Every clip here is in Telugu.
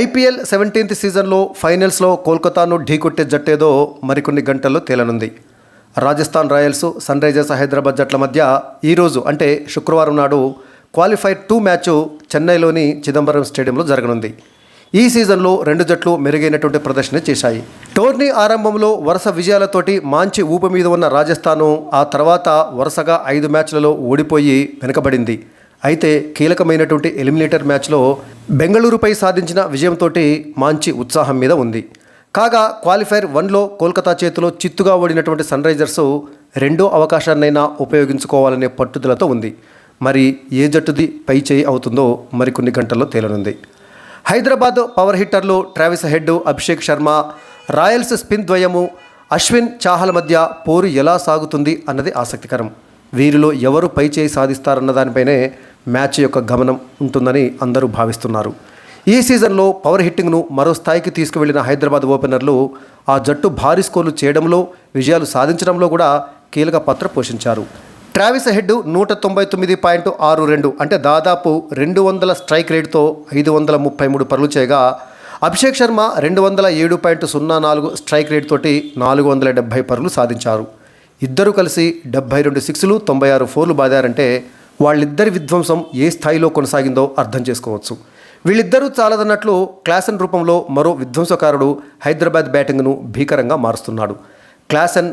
ఐపీఎల్ 17th సీజన్లో ఫైనల్స్లో కోల్కతాను ఢీకొట్టే జట్టేదో మరికొన్ని గంటల్లో తేలనుంది. Rajasthan Royals, Sunrisers Hyderabad జట్ల మధ్య ఈరోజు అంటే శుక్రవారం నాడు క్వాలిఫైర్ 2 మ్యాచ్ చెన్నైలోని చిదంబరం స్టేడియంలో జరగనుంది. ఈ సీజన్లో రెండు జట్లు మెరుగైనటువంటి ప్రదర్శన చేశాయి. టోర్నీ ఆరంభంలో వరుస విజయాలతోటి మంచి ఊపు మీద ఉన్న రాజస్థాను ఆ తర్వాత వరుసగా 5 మ్యాచ్లలో ఓడిపోయి వెనుకబడింది. అయితే కీలకమైనటువంటి ఎలిమినేటర్ మ్యాచ్లో బెంగళూరుపై సాధించిన విజయంతో మంచి ఉత్సాహం మీద ఉంది. కాగా క్వాలిఫైర్ 1లో కోల్కతా చేతిలో చిత్తుగా ఓడినటువంటి సన్ రైజర్స్ రెండో అవకాశాన్నైనా ఉపయోగించుకోవాలనే పట్టుదలతో ఉంది. మరి ఏ జట్టుది పై చేయి అవుతుందో మరికొన్ని గంటల్లో తేలనుంది. హైదరాబాద్ పవర్ హిట్టర్లు Travis Head, Abhishek Sharma, Royals spin ద్వయము అశ్విన్, చాహల్ మధ్య పోరు ఎలా సాగుతుంది అన్నది ఆసక్తికరం. వీరిలో ఎవరు పై చేయి సాధిస్తారన్న దానిపైనే మ్యాచ్ యొక్క గమనం ఉంటుందని అందరూ భావిస్తున్నారు. ఈ సీజన్లో పవర్ హిట్టింగ్ను మరో స్థాయికి తీసుకువెళ్లిన హైదరాబాద్ ఓపెనర్లు ఆ జట్టు భారీ స్కోర్లు చేయడంలో, విజయాలు సాధించడంలో కూడా కీలక పాత్ర పోషించారు. ట్రావిస్ హెడ్ 199.62 అంటే దాదాపు 200 స్ట్రైక్ రేట్తో 533 పరుగులు చేయగా, అభిషేక్ శర్మ 207.04 స్ట్రైక్ రేట్ తోటి 470 పరుగులు సాధించారు. ఇద్దరు కలిసి 72 సిక్స్లు, 96 ఫోర్లు బాదారంటే వాళ్ళిద్దరి విధ్వంసం ఏ స్థాయిలో కొనసాగిందో అర్థం చేసుకోవచ్చు. వీళ్ళిద్దరూ చాలదన్నట్లు క్లాసెన్ రూపంలో మరో విధ్వంసకారుడు హైదరాబాద్ బ్యాటింగ్ను భీకరంగా మారుస్తున్నాడు. క్లాసెన్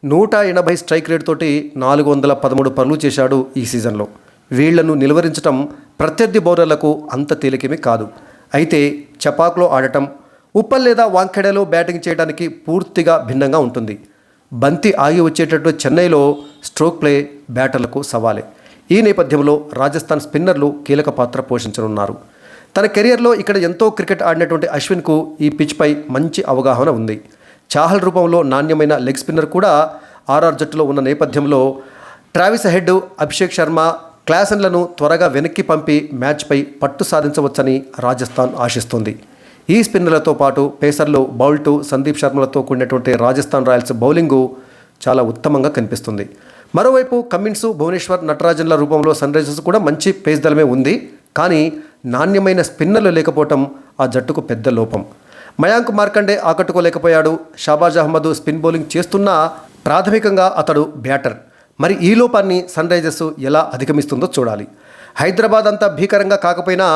180 స్ట్రైక్ రేట్ తోటి 413 పరుగులు చేశాడు ఈ సీజన్లో. వీళ్లను నిలువరించడం ప్రత్యర్థి బౌలర్లకు అంత తేలికేమీ కాదు. అయితే చపాక్లో ఆడటం, ఉప్పల్ లేదా వాంఖెడేలో బ్యాటింగ్ చేయడానికి పూర్తిగా భిన్నంగా ఉంటుంది. బంతి ఆగి వచ్చేటట్టు చెన్నైలో స్ట్రోక్ ప్లే బ్యాటర్లకు సవాలే. ఈ నేపథ్యంలో రాజస్థాన్ స్పిన్నర్లు కీలక పాత్ర పోషించనున్నారు. తన కెరియర్లో ఇక్కడ ఎంతో క్రికెట్ ఆడినటువంటి అశ్విన్కు ఈ పిచ్పై మంచి అవగాహన ఉంది. చాహల్ రూపంలో నాణ్యమైన లెగ్ స్పిన్నర్ కూడా ఆర్ఆర్ జట్టులో ఉన్న నేపథ్యంలో ట్రావిస్ హెడ్, అభిషేక్ శర్మ, క్లాసెన్లను త్వరగా వెనక్కి పంపి మ్యాచ్పై పట్టు సాధించవచ్చని రాజస్థాన్ ఆశిస్తోంది. ఈ స్పిన్నర్లతో పాటు పేసర్లు బౌల్ట్, సందీప్ శర్మలతో కూడినటువంటి రాజస్థాన్ రాయల్స్ బౌలింగు చాలా ఉత్తమంగా కనిపిస్తుంది. మరోవైపు కమిన్స్, భువనేశ్వర్, నటరాజన్ల రూపంలో సన్ రైజర్స్ కూడా మంచి పేస్ దళమే ఉంది. కానీ నాణ్యమైన స్పిన్నర్లు లేకపోవటం ఆ జట్టుకు పెద్ద లోపం. మయాంక్ మార్కండే ఆకట్టుకోలేకపోయాడు. షాబాజ్ అహ్మద్ స్పిన్ బౌలింగ్ చేస్తున్నా ప్రాథమికంగా అతడు బ్యాటర్. మరి ఈ లోపాన్ని సన్ రైజర్స్ ఎలా అధిగమిస్తుందో చూడాలి. హైదరాబాద్ అంతా భీకరంగా కాకపోయినా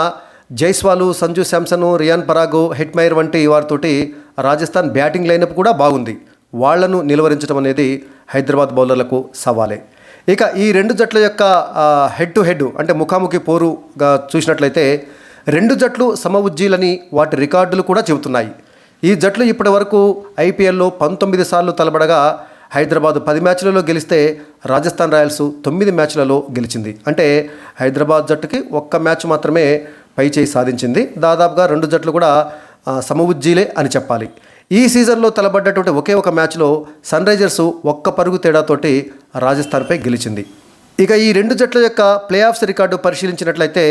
జైస్వాలు, సంజు శాంసన్, రియాన్ పరాగ్, హిట్మైర్ వంటి వారితోటి రాజస్థాన్ బ్యాటింగ్ లైనప్ కూడా బాగుంది. వాళ్లను నిలువరించడం అనేది హైదరాబాద్ బౌలర్లకు సవాలే. ఇక ఈ రెండు జట్ల యొక్క హెడ్ టు హెడ్ అంటే ముఖాముఖి పోరుగా చూసినట్లయితే రెండు జట్లు సమ ఉజ్జీలని వాటి రికార్డులు కూడా చెబుతున్నాయి. ఈ జట్లు ఇప్పటి వరకు ఐపీఎల్లో 19 సార్లు తలబడగా హైదరాబాద్ 10 మ్యాచ్లలో గెలిస్తే రాజస్థాన్ రాయల్స్ 9 మ్యాచ్లలో గెలిచింది. అంటే హైదరాబాద్ జట్టుకి ఒక్క మ్యాచ్ మాత్రమే పై చేయి సాధించింది. దాదాపుగా రెండు జట్లు కూడా సమ ఉజ్జీలే అని చెప్పాలి. ఈ సీజన్లో తలబడ్డటువంటి ఒకే ఒక మ్యాచ్లో సన్ రైజర్స్ 1 పరుగు తేడాతోటి రాజస్థాన్పై గెలిచింది. ఇక ఈ రెండు జట్ల యొక్క ప్లే ఆఫ్స్ రికార్డు పరిశీలించినట్లయితే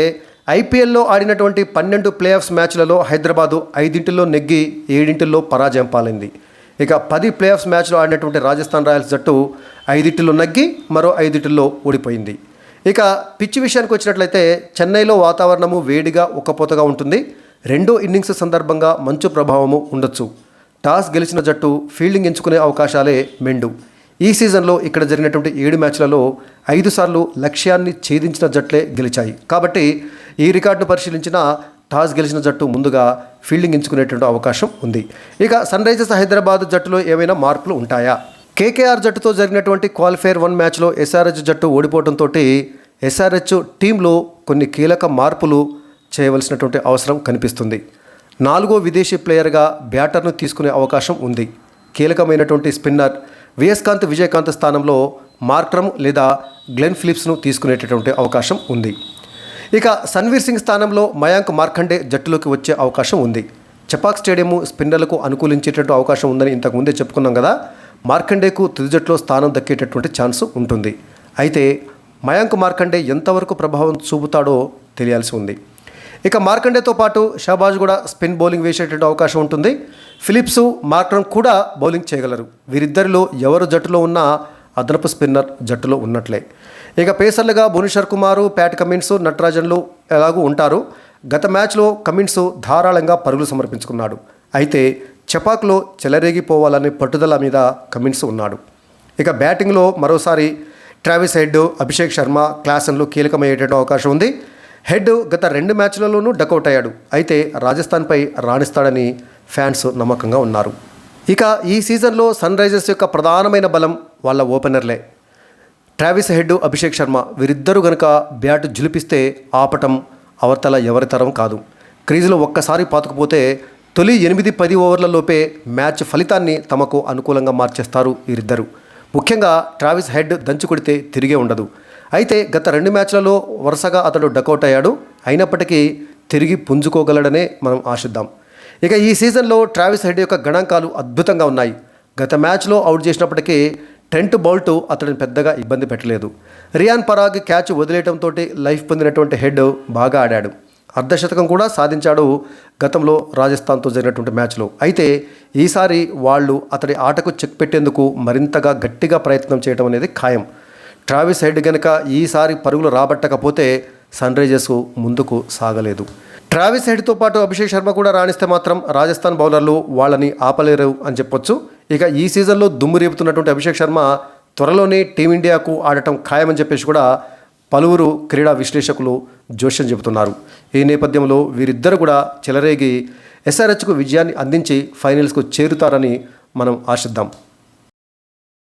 ఐపీఎల్లో ఆడినటువంటి 12 ప్లే ఆఫ్స్ మ్యాచ్లలో హైదరాబాదు 5 నెగ్గి 7 పరాజయం పాలైంది. ఇక 10 ప్లే ఆఫ్స్ మ్యాచ్లో ఆడినటువంటి రాజస్థాన్ రాయల్స్ జట్టు 5 నెగ్గి మరో 5 ఓడిపోయింది. ఇక పిచ్ విషయానికి వచ్చినట్లయితే చెన్నైలో వాతావరణము వేడిగా ఉక్కపోతగా ఉంటుంది. రెండో ఇన్నింగ్స్ సందర్భంగా మంచు ప్రభావము ఉండొచ్చు. టాస్ గెలిచిన జట్టు ఫీల్డింగ్ ఎంచుకునే అవకాశాలే మెండు. ఈ సీజన్లో ఇక్కడ జరిగినటువంటి 7 మ్యాచ్లలో 5 సార్లు లక్ష్యాన్ని ఛేదించిన జట్లే గెలిచాయి. కాబట్టి ఈ రికార్డును పరిశీలించిన టాస్ గెలిచిన జట్టు ముందుగా ఫీల్డింగ్ ఎంచుకునేటువంటి అవకాశం ఉంది. ఇక సన్ రైజర్స్ హైదరాబాద్ జట్టులో ఏమైనా మార్పులు ఉంటాయా? కేకేఆర్ జట్టుతో జరిగినటువంటి క్వాలిఫైర్ 1 మ్యాచ్లో ఎస్ఆర్హెచ్ జట్టు ఓడిపోవడంతో ఎస్ఆర్హెచ్ టీంలో కొన్ని కీలక మార్పులు చేయవలసినటువంటి అవసరం కనిపిస్తుంది. 4వ విదేశీ ప్లేయర్గా బ్యాటర్ను తీసుకునే అవకాశం ఉంది. కీలకమైనటువంటి స్పిన్నర్ వియస్కాంత్ విజయకాంత్ స్థానంలో మార్క్రమ్ లేదా గ్లెన్ ఫిలిప్స్ను తీసుకునేటటువంటి అవకాశం ఉంది. ఇక సన్వీర్ సింగ్ స్థానంలో మయాంక్ మార్కండే జట్టులోకి వచ్చే అవకాశం ఉంది. చపాక్ స్టేడియం స్పిన్నర్లకు అనుకూలించేటటువంటి అవకాశం ఉందని ఇంతకుముందే చెప్పుకున్నాం కదా. మార్కండేకు తుది జట్టులో స్థానం దక్కేటటువంటి ఛాన్స్ ఉంటుంది. అయితే మయాంక్ మార్కండే ఎంతవరకు ప్రభావం చూపుతాడో తెలియాల్సి ఉంది. ఇక మార్కండేతో పాటు షాబాజ్ కూడా స్పిన్ బౌలింగ్ వేసేటువంటి అవకాశం ఉంటుంది. ఫిలిప్స్, మార్క్రమ్ కూడా బౌలింగ్ చేయగలరు. వీరిద్దరిలో ఎవరు జట్టులో ఉన్నా అదనపు స్పిన్నర్ జట్టులో ఉన్నట్లే. ఇక పేసర్లుగా భువనేశ్వర్ కుమార్, ప్యాట్ కమిన్స్, నటరాజన్లు ఎలాగూ ఉంటారు. గత మ్యాచ్లో కమిన్స్ ధారాళంగా పరుగులు సమర్పించుకున్నాడు. అయితే చెపాక్లో చెలరేగిపోవాలనే పట్టుదల మీద కమిన్స్ ఉన్నాడు. ఇక బ్యాటింగ్లో మరోసారి ట్రావిస్ హెడ్, అభిషేక్ శర్మ, క్లాసన్లు కీలకమయ్యేట అవకాశం ఉంది. హెడ్ గత 2 మ్యాచ్లలోనూ డకౌట్ అయ్యాడు. అయితే రాజస్థాన్పై రాణిస్తాడని ఫ్యాన్స్ నమ్మకంగా ఉన్నారు. ఇక ఈ సీజన్లో సన్ రైజర్స్ యొక్క ప్రధానమైన బలం వాళ్ళ ఓపెనర్లే. ట్రావిస్ హెడ్, అభిషేక్ శర్మ వీరిద్దరూ గనుక బ్యాట్ ఝులిపిస్తే ఆపటం అవతల ఎవరితరం కాదు. క్రీజులో ఒక్కసారి పాతుకుపోతే తొలి 8-10 ఓవర్లలోపే మ్యాచ్ ఫలితాన్ని తమకు అనుకూలంగా మార్చేస్తారు వీరిద్దరు. ముఖ్యంగా ట్రావిస్ హెడ్ దంచి కొడితే తిరిగే ఉండదు. అయితే గత 2 మ్యాచ్లలో వరుసగా అతడు డకౌట్ అయ్యాడు. అయినప్పటికీ తిరిగి పుంజుకోగలడనే మనం ఆశిద్దాం. ఇక ఈ సీజన్లో ట్రావిస్ హెడ్ యొక్క గణాంకాలు అద్భుతంగా ఉన్నాయి. గత మ్యాచ్లో అవుట్ చేసినప్పటికీ ట్రెంట్ బౌల్ట్ అతడిని పెద్దగా ఇబ్బంది పెట్టలేదు. రియాన్ పరాగ్ క్యాచ్ వదిలేయడంతో లైఫ్ పొందినటువంటి హెడ్ బాగా ఆడాడు. అర్ధశతకం కూడా సాధించాడు గతంలో రాజస్థాన్తో జరిగినటువంటి మ్యాచ్లో. అయితే ఈసారి వాళ్ళు అతడి ఆటకు చెక్ పెట్టేందుకు మరింతగా గట్టిగా ప్రయత్నం చేయడం అనేది ఖాయం. ట్రావిస్ హెడ్ గనక ఈసారి పరుగులు రాబట్టకపోతే సన్ రైజర్స్ ముందుకు సాగలేదు. ట్రావిస్ హెడ్తో పాటు అభిషేక్ శర్మ కూడా రాణిస్తే మాత్రం రాజస్థాన్ బౌలర్లు వాళ్ళని ఆపలేరు అని చెప్పొచ్చు. ఇక ఈ సీజన్లో దుమ్ము రేపుతున్నటువంటి అభిషేక్ శర్మ త్వరలోనే టీమిండియాకు ఆడటం ఖాయమని చెప్పేసి కూడా పలువురు క్రీడా విశ్లేషకులు జోష్యం చెబుతున్నారు. ఈ నేపథ్యంలో వీరిద్దరు కూడా చెలరేగి ఎస్ఆర్హెచ్కు విజయాన్ని అందించి ఫైనల్స్కు చేరుతారని మనం ఆశిద్దాం.